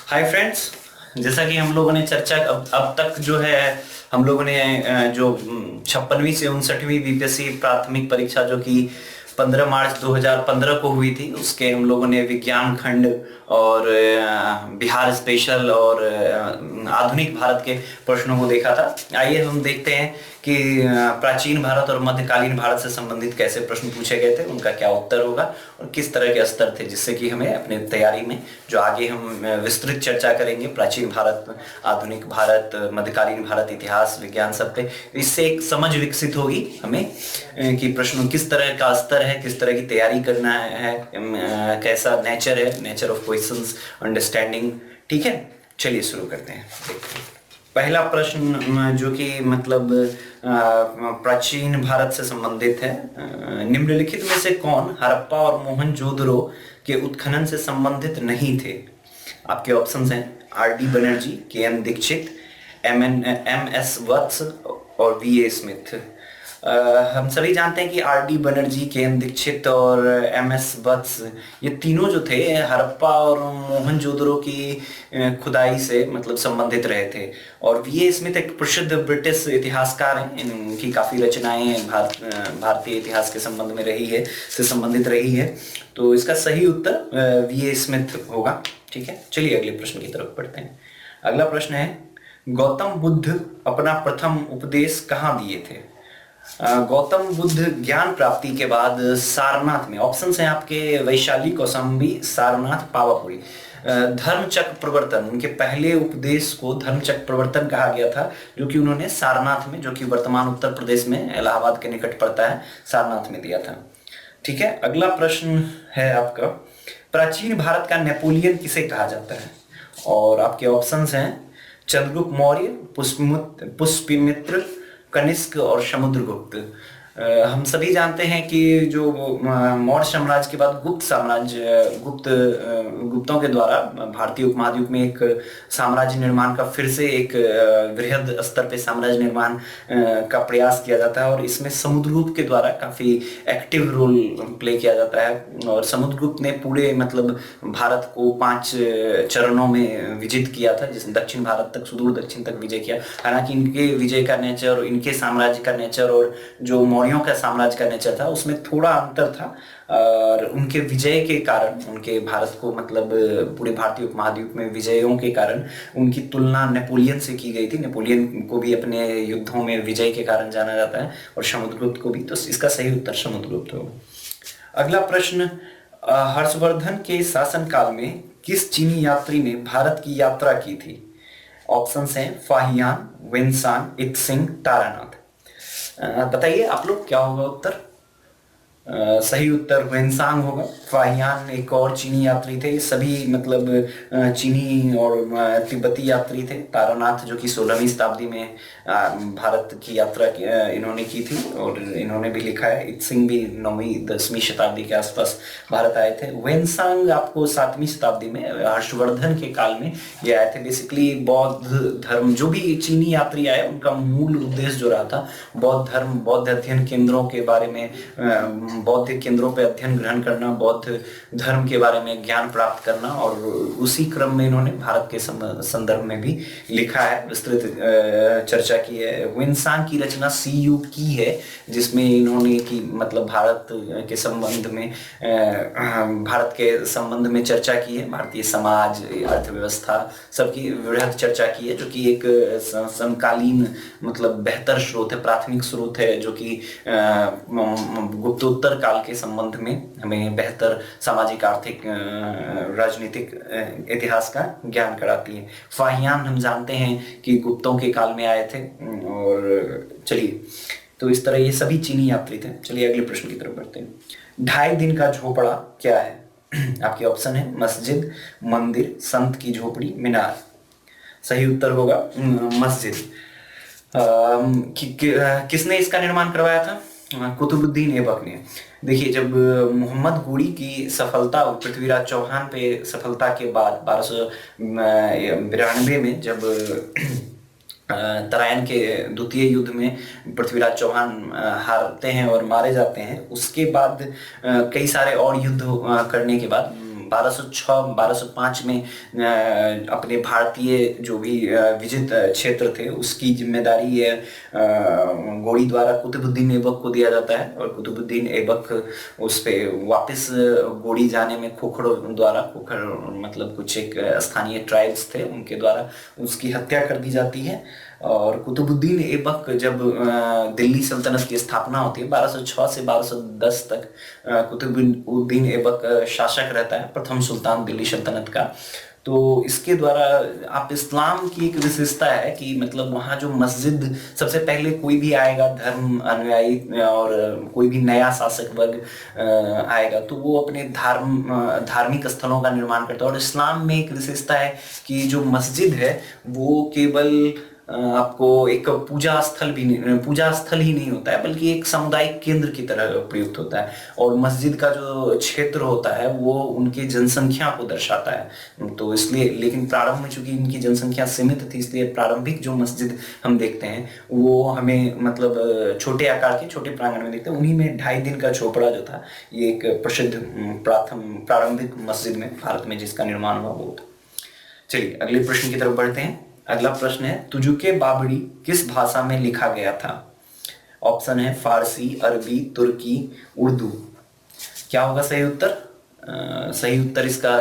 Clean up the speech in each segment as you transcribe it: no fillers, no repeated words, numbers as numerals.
Hi friends. जैसा कि हम लोगों ने चर्चा अब तक जो है हम लोगों ने जो 56वीं से 59वीं बीपीएससी प्राथमिक परीक्षा जो कि 15 मार्च 2015 को हुई थी, उसके हम लोगों ने विज्ञान खंड और बिहार स्पेशल और आधुनिक भारत के प्रश्नों को देखा था। आइए हम देखते हैं कि प्राचीन भारत और मध्यकालीन भारत से संबंधित कैसे प्रश्न पूछे गए थे, उनका क्या उत्तर होगा और किस तरह के स्तर थे, जिससे कि हमें अपने तैयारी में जो आगे हम विस्तृत चर्चा करेंगे प्राचीन भारत, आधुनिक भारत, मध्यकालीन भारत, इतिहास, विज्ञान सब पे, इससे एक समझ विकसित होगी हमें कि प्रश्न किस तरह का स्तर है, किस तरह की तैयारी करना है, कैसा नेचर है, नेचर ऑफ क्वेश्चंस, अंडरस्टैंडिंग। ठीक है, चलिए शुरू करते हैं। पहला प्रश्न जो कि मतलब प्राचीन भारत से संबंधित है। निम्नलिखित में से कौन हड़प्पा और मोहनजोदड़ो के उत्खनन से संबंधित नहीं थे? आपके ऑप्शंस हैं आर डी बनर्जी, के एन दीक्षित, एम एस वत्स और वी ए स्मिथ। हम सभी जानते हैं कि आर डी बनर्जी, के एन दीक्षित और एम एस वत्स, ये तीनों जो थे हड़प्पा और मोहनजोदड़ो की खुदाई से मतलब संबंधित रहे थे। और वी ए स्मिथ एक प्रसिद्ध ब्रिटिश इतिहासकार हैं। इनकी काफ़ी रचनाएं भारतीय इतिहास के संबंध में रही है, से संबंधित रही है। तो इसका सही उत्तर वी ए स्मिथ होगा। ठीक है, चलिए अगले प्रश्न की तरफ बढ़ते हैं। अगला प्रश्न है, गौतम बुद्ध अपना प्रथम उपदेश कहाँ दिए थे? गौतम बुद्ध ज्ञान प्राप्ति के बाद सारनाथ में, ऑप्शंस हैं आपके वैशाली, कौशाम्बी, सारनाथ, पावापुरी। धर्मचक्र प्रवर्तन, उनके पहले उपदेश को धर्मचक्र प्रवर्तन कहा गया था, जो कि उन्होंने सारनाथ में, जो कि वर्तमान उत्तर प्रदेश में इलाहाबाद के निकट पड़ता है, सारनाथ में दिया था। ठीक है, अगला प्रश्न है आपका, प्राचीन भारत का नेपोलियन किसे कहा जाता है? और आपके ऑप्शंस हैं चंद्रगुप्त मौर्य, पुष्यमित्र, कनिष्क और समुद्रगुप्त। हम सभी जानते हैं कि जो मौर्य साम्राज्य के बाद गुप्त साम्राज्य, गुप्तों के द्वारा भारतीय उपमहाद्वीप में एक साम्राज्य निर्माण का फिर से एक वृहद स्तर पे साम्राज्य निर्माण का प्रयास किया जाता है, और इसमें समुद्रगुप्त के द्वारा काफी एक्टिव रोल प्ले किया जाता है। और समुद्रगुप्त ने पूरे मतलब भारत को 5 चरणों में विजित किया था, जिसमें दक्षिण भारत तक, सुदूर दक्षिण तक विजय किया। हालांकि इनके विजय का नेचर, इनके साम्राज्य का नेचर और जो मौर्यों का साम्राज्य का नेचर था, उसमें थोड़ा अंतर था। और उनके विजय के कारण, उनके भारत को मतलब पूरे भारतीय उपमहाद्वीप में विजयों के कारण उनकी तुलना नेपोलियन से की गई थी। नेपोलियन को भी अपने युद्धों में विजय के कारण जाना जाता है, और समुद्रगुप्त को भी। तो इसका सही उत्तर समुद्रगुप्त होगा। अगला प्रश्न, हर्षवर्धन के शासनकाल में किस चीनी यात्री ने भारत की यात्रा की थी? ऑप्शंस हैं फाहियान, वेन्सान, इत्सिंग, तारानाथ। बताइए आप लोग क्या होगा उत्तर? सही उत्तर वेन्सांग होगा। फाहियान एक और चीनी यात्री थे। सभी मतलब चीनी और तिब्बती यात्री थे। तारानाथ जो कि 16वीं शताब्दी में भारत की यात्रा इन्होंने की थी, और इन्होंने भी लिखा है। इत्सिंग भी 9वीं 10वीं शताब्दी के आसपास भारत आए थे। वेन्सांग आपको 7वीं शताब्दी में हर्षवर्धन के काल में ये आए थे। बेसिकली बौद्ध धर्म, जो भी चीनी यात्री आए उनका मूल उद्देश्य जो रहा था बौद्ध धर्म, बौद्ध अध्ययन केंद्रों के बारे में, बौद्ध केंद्रों पर अध्ययन ग्रहण करना, बौद्ध धर्म के बारे में ज्ञान प्राप्त करना, और उसी क्रम में इन्होंने भारत के संदर्भ में भी लिखा है, विस्तृत चर्चा की है। वेन्सांग की रचना सी यू की है, जिसमें इन्होंने की मतलब भारत के संबंध में, भारत के संबंध में चर्चा की है। भारतीय समाज, अर्थव्यवस्था सबकी वृहद चर्चा की है, जो कि एक समकालीन मतलब बेहतर स्रोत है, प्राथमिक स्रोत है, जो कि गुप्तोत्तर काल के संबंध में हमें बेहतर सामाजिक, आर्थिक, राजनीतिक इतिहास का ज्ञान कराती है। फाहियान हम जानते हैं कि गुप्तों के काल में आए थे। और चलिए, तो इस तरह ये सभी चीनी यात्री थे। चलिए अगले प्रश्न की तरफ बढ़ते हैं। 2.5 दिन का झोपड़ा क्या है? आपके ऑप्शन है मस्जिद, मंदिर, संत की झोपड़ी, मीनार। सही उत्तर होगा मस्जिद। किसने इसका निर्माण करवाया था? कुतुबुद्दीन ऐबक ने। देखिए, जब मोहम्मद घोरी की सफलता, पृथ्वीराज चौहान पे सफलता के बाद 1292 में जब तराइन के द्वितीय युद्ध में पृथ्वीराज चौहान हारते हैं और मारे जाते हैं, उसके बाद कई सारे और युद्ध करने के बाद 1206 1205 में अपने भारतीय जो भी विजित क्षेत्र थे उसकी जिम्मेदारी ये गौड़ी द्वारा कुतुबुद्दीन ऐबक को दिया जाता है, और कुतुबुद्दीन ऐबक उस पे वापस गौड़ी जाने में खोखर द्वारा, खोखर मतलब कुछ एक स्थानीय ट्राइब्स थे उनके द्वारा उसकी हत्या कर दी जाती है। और कुतुबुद्दीन ऐबक जब दिल्ली सल्तनत की स्थापना होती है 1206 से 1210 तक कुतुबुद्दीन ऐबक शासक रहता है, प्रथम सुल्तान दिल्ली सल्तनत का। तो इसके द्वारा आप इस्लाम की एक विशेषता है कि मतलब वहाँ जो मस्जिद, सबसे पहले कोई भी आएगा धर्म अनुयायी और कोई भी नया शासक वर्ग आएगा तो वो अपने धार्मिक स्थलों का निर्माण करता है। और इस्लाम में एक विशेषता है कि जो मस्जिद है वो केवल आपको एक पूजा स्थल ही नहीं होता है, बल्कि एक सामुदायिक केंद्र की तरह प्रयुक्त होता है। और मस्जिद का जो क्षेत्र होता है वो उनके जनसंख्या को दर्शाता है। तो इसलिए, लेकिन प्रारंभ में चूंकि इनकी जनसंख्या सीमित थी, इसलिए प्रारंभिक जो मस्जिद हम देखते हैं वो हमें मतलब छोटे आकार के छोटे प्रांगण में देखते हैं। उन्हीं में 2.5 दिन का झोपड़ा जो था, ये एक प्रसिद्ध प्रारंभिक मस्जिद में भारत में जिसका निर्माण हुआ वो था। चलिए अगले प्रश्न की तरफ बढ़ते हैं। अगला प्रश्न है, तुजुके बाबरी किस भाषा में लिखा गया था? ऑप्शन है फारसी, अरबी, तुर्की, उर्दू। क्या होगा सही उत्तर? सही उत्तर इसका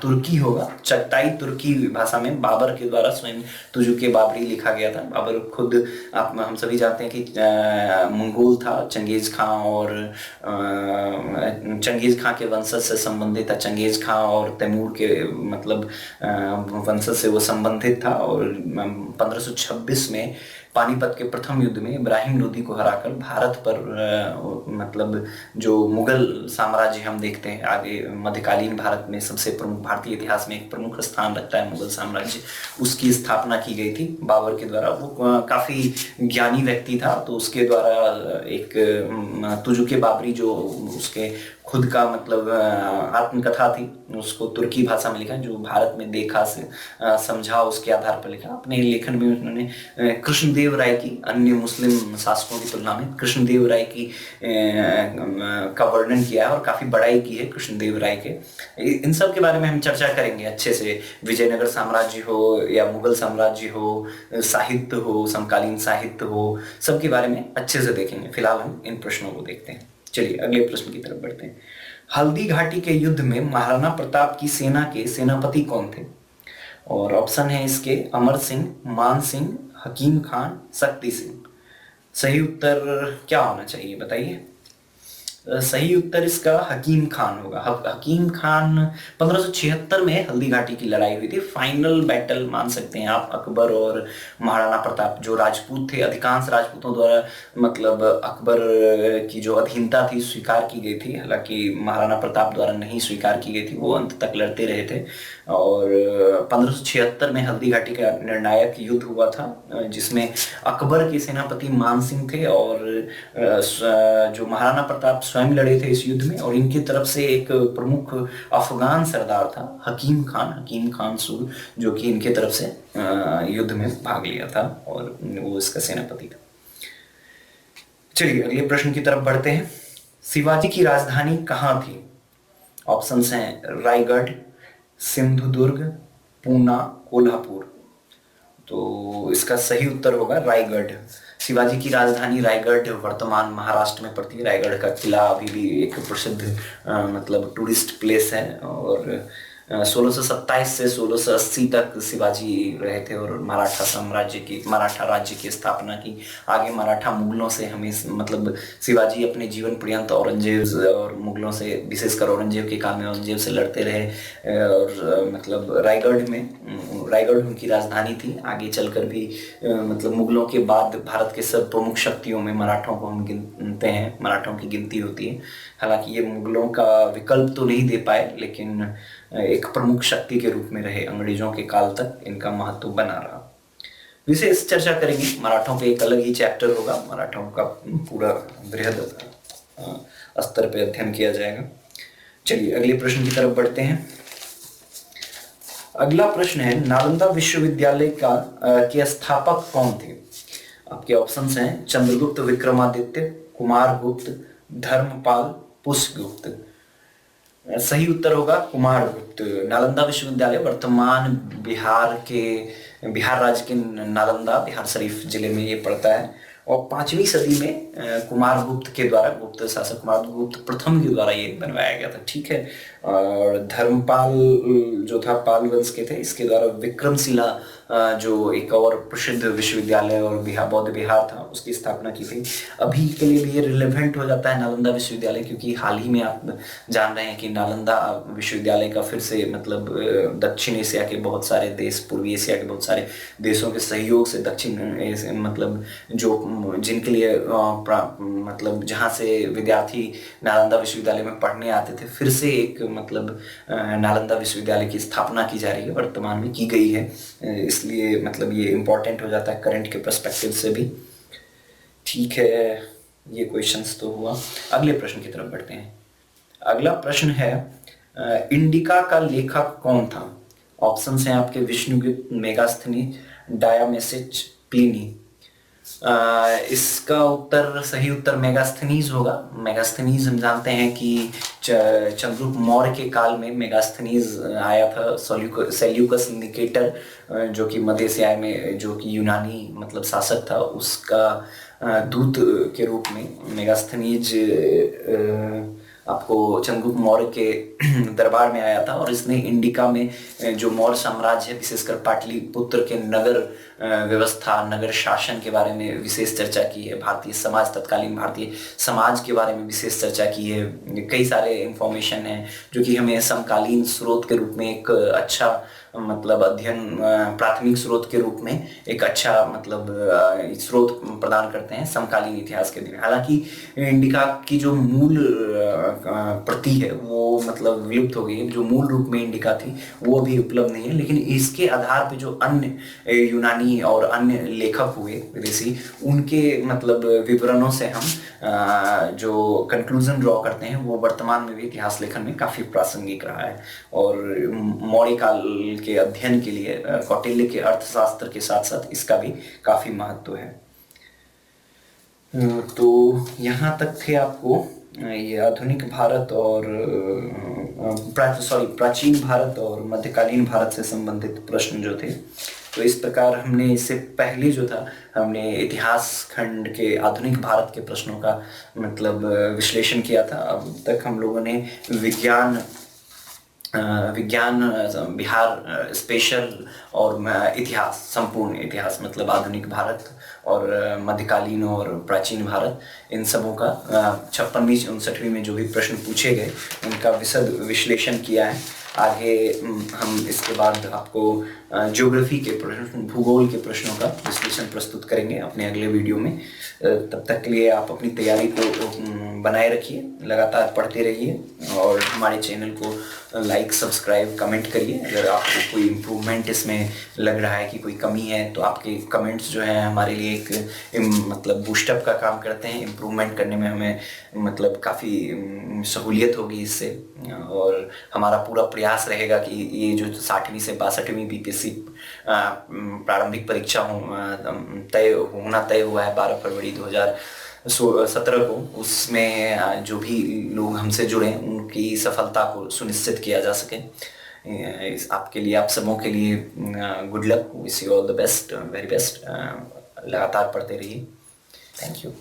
तुर्की होगा। चगताई तुर्की भाषा में बाबर के द्वारा स्वयं तुजुके बाबरी लिखा गया था। बाबर खुद हम सभी जानते हैं कि मंगोल था, चंगेज खां, और चंगेज खां के वंशज से संबंधित था। चंगेज खां और तैमूर के मतलब वंशज से वो संबंधित था। और 1526 में पानीपत के प्रथम युद्ध में इब्राहिम लोदी को हराकर भारत पर मतलब जो मुगल साम्राज्य हम देखते हैं आगे मध्यकालीन भारत में सबसे प्रमुख, भारतीय इतिहास में एक प्रमुख स्थान रखता है मुगल साम्राज्य, उसकी स्थापना की गई थी बाबर के द्वारा। वो काफी ज्ञानी व्यक्ति था, तो उसके द्वारा एक तुजुके बाबरी जो उसके खुद का मतलब आत्मकथा थी, उसको तुर्की भाषा में लिखा, जो भारत में देखा से समझा उसके आधार पर लिखा। अपने लेखन में उन्होंने कृष्णदेव राय की, अन्य मुस्लिम शासकों की तुलना में कृष्णदेव राय की का वर्णन किया है और काफी बड़ाई की है कृष्णदेव राय के। इन सब के बारे में हम चर्चा करेंगे अच्छे से। विजयनगर साम्राज्य हो या मुगल साम्राज्य हो, साहित्य हो, समकालीन साहित्य हो, सब के बारे में अच्छे से देखेंगे। फिलहाल हम इन प्रश्नों को देखते हैं। चलिए अगले प्रश्न की तरफ बढ़ते हैं। हल्दी घाटी के युद्ध में महाराणा प्रताप की सेना के सेनापति कौन थे? और ऑप्शन है इसके अमर सिंह, मान सिंह, हकीम खान, शक्ति सिंह। सही उत्तर क्या होना चाहिए बताइए? सही उत्तर इसका हकीम खान होगा। हकीम खान 1576 में हल्दी घाटी की लड़ाई हुई थी। फाइनल बैटल मान सकते हैं आप अकबर और महाराणा प्रताप, जो राजपूत थे, अधिकांश राजपूतों द्वारा मतलब अकबर की जो अधीनता थी स्वीकार की गई थी, हालांकि महाराणा प्रताप द्वारा नहीं स्वीकार की गई थी। वो अंत तक लड़ते रहे थे और 1576 में हल्दी घाटी का निर्णायक युद्ध हुआ था, जिसमें अकबर के सेनापति मान सिंह थे और जो महाराणा प्रताप स्वयं लड़े थे इस युद्ध में। और इनकी तरफ से एक प्रमुख अफगान सरदार था हकीम खान सुर, जो कि इनके तरफ से युद्ध में भाग लिया था और वो इसका सेनापति था। चलिए अगले प्रश्न की तरफ बढ़ते हैं। शिवाजी की राजधानी कहाँ थी? ऑप्शंस हैं रायगढ़, सिंधुदुर्ग, पूना, कोल्हापुर। तो इसका सही उत्तर होगा रायगढ़। शिवाजी की राजधानी रायगढ़ वर्तमान महाराष्ट्र में पड़ती है। रायगढ़ का किला अभी भी एक प्रसिद्ध मतलब टूरिस्ट प्लेस है और 1627 से 1680 तक शिवाजी रहे थे और मराठा राज्य की स्थापना की। आगे मराठा मुगलों से हमें मतलब शिवाजी अपने जीवन पर्यंत औरंगजेब और मुगलों से, विशेषकर औरंगजेब के काल में औरंगजेब से लड़ते रहे और मतलब रायगढ़ उनकी राजधानी थी। आगे चलकर भी मतलब मुगलों के बाद भारत के सब प्रमुख शक्तियों में मराठों को हम गिनते हैं, मराठों की गिनती होती है। हालांकि ये मुगलों का विकल्प तो नहीं दे पाए, लेकिन एक प्रमुख शक्ति के रूप में रहे। अंग्रेजों के काल तक इनका महत्व बना रहा। विशेष चर्चा करेंगे मराठों पे, एक अलग ही चैप्टर होगा, मराठों का पूरा बृहद स्तर पे अध्ययन किया जाएगा। चलिए अगले प्रश्न की तरफ बढ़ते हैं। अगला प्रश्न है, नालंदा विश्वविद्यालय के स्थापक कौन थे? आपके ऑप्शंस हैं चंद्रगुप्त विक्रमादित्य, कुमारगुप्त, धर्मपाल, पुष्यगुप्त। सही उत्तर होगा कुमारगुप्त। नालंदा विश्वविद्यालय वर्तमान बिहार राज्य के नालंदा बिहार शरीफ जिले में ये पड़ता है। और 5वीं सदी में कुमारगुप्त के द्वारा, गुप्त शासक कुमारगुप्त प्रथम के द्वारा ये बनवाया गया था। ठीक है। और धर्मपाल जो था पाल वंश के थे, इसके द्वारा विक्रमशिला जो एक और प्रसिद्ध विश्वविद्यालय और बौद्ध विहार था, उसकी स्थापना की थी। अभी के लिए भी ये रिलेवेंट हो जाता है नालंदा विश्वविद्यालय, क्योंकि हाल ही में आप जान रहे हैं कि नालंदा विश्वविद्यालय का फिर से मतलब दक्षिण एशिया के बहुत सारे देश, पूर्वी एशिया के बहुत सारे देशों के सहयोग से मतलब जो जिनके लिए मतलब जहाँ से विद्यार्थी नालंदा विश्वविद्यालय में पढ़ने आते थे, फिर से एक मतलब नालंदा विश्वविद्यालय की स्थापना की जा रही है, वर्तमान में की गई है। इसलिए मतलब ये इम्पोर्टेंट हो जाता है करंट के पर्सपेक्टिव से भी। ठीक है, ये क्वेश्चंस तो हुआ। अगले प्रश्न की तरफ बढ़ते हैं। अगला प्रश्न है इंडिका का लेखक कौन था? ऑप्शंस हैं आपके विष्णुगुप्त, मेगास्थनीज, डायोमिसिस, प्लिनी। इसका उत्तर, सही उत्तर मेगास्थनीज होगा। मेगास्थनीज हम जानते हैं कि चंद्रगुप्त मौर्य के काल में मेगास्थनीज आया था। सेल्यूकस निकेटर जो कि मध्य एशिया में जो कि यूनानी मतलब शासक था, उसका दूत के रूप में मेगास्थनीज आपको चंद्रगुप्त मौर्य के दरबार में आया था। और इसने इंडिका में जो मौर्य साम्राज्य है, विशेषकर पाटलिपुत्र के नगर व्यवस्था, नगर शासन के बारे में विशेष चर्चा की है। भारतीय समाज, तत्कालीन भारतीय समाज के बारे में विशेष चर्चा की है। कई सारे इंफॉर्मेशन हैं जो कि हमें समकालीन स्रोत के रूप में एक अच्छा मतलब अध्ययन, प्राथमिक स्रोत के रूप में एक अच्छा मतलब स्रोत प्रदान करते हैं समकालीन इतिहास के दिन। हालांकि इंडिका की जो मूल प्रति है वो मतलब विलुप्त हो गई है, जो मूल रूप में इंडिका थी वो अभी उपलब्ध नहीं है। लेकिन इसके आधार पे जो अन्य यूनानी और अन्य लेखक हुए विदेशी, उनके मतलब विवरणों से हम जो कंक्लूजन ड्रॉ करते हैं वो वर्तमान में भी इतिहास लेखन में काफी प्रासंगिक रहा है। और मौर्य काल के अध्ययन के लिए कौटिल्य के अर्थशास्त्र के साथ साथ इसका भी काफी महत्व है। तो यहाँ तक थे आपको ये आधुनिक भारत और प्राचीन भारत और मध्यकालीन भारत से संबंधित प्रश्न जो थे। तो इस प्रकार हमने इससे पहले जो था, हमने इतिहास खंड के आधुनिक भारत के प्रश्नों का मतलब विश्लेषण किया था। अब तक हम लोगों ने विज्ञान बिहार स्पेशल और इतिहास, संपूर्ण इतिहास मतलब आधुनिक भारत और मध्यकालीन और प्राचीन भारत, इन सबों का 56वीं 59वीं में जो भी प्रश्न पूछे गए उनका विशद विश्लेषण किया है। आगे हम इसके बाद आपको ज्योग्राफी के प्रश्न, भूगोल के प्रश्नों का विश्लेषण प्रस्तुत करेंगे अपने अगले वीडियो में। तब तक के लिए आप अपनी तैयारी को बनाए रखिए, लगातार पढ़ते रहिए और हमारे चैनल को लाइक, सब्सक्राइब, कमेंट करिए। अगर आपको कोई इम्प्रूवमेंट इसमें लग रहा है कि कोई कमी है तो आपके कमेंट्स जो हैं हमारे लिए एक मतलब बूस्टअप का काम करते हैं। इम्प्रूवमेंट करने में हमें मतलब काफ़ी सहूलियत होगी इससे। और हमारा पूरा प्रयास रहेगा कि ये जो 60वीं से 62वीं बीपीएससी प्रारंभिक परीक्षा तय हुआ है 12 फरवरी 2017 को, उसमें जो भी लोग हमसे जुड़े उनकी सफलता को सुनिश्चित किया जा सके। आपके लिए, आप सबों के लिए good luck, wish you all the best, very best. लगातार पढ़ते रहिए। Thank you.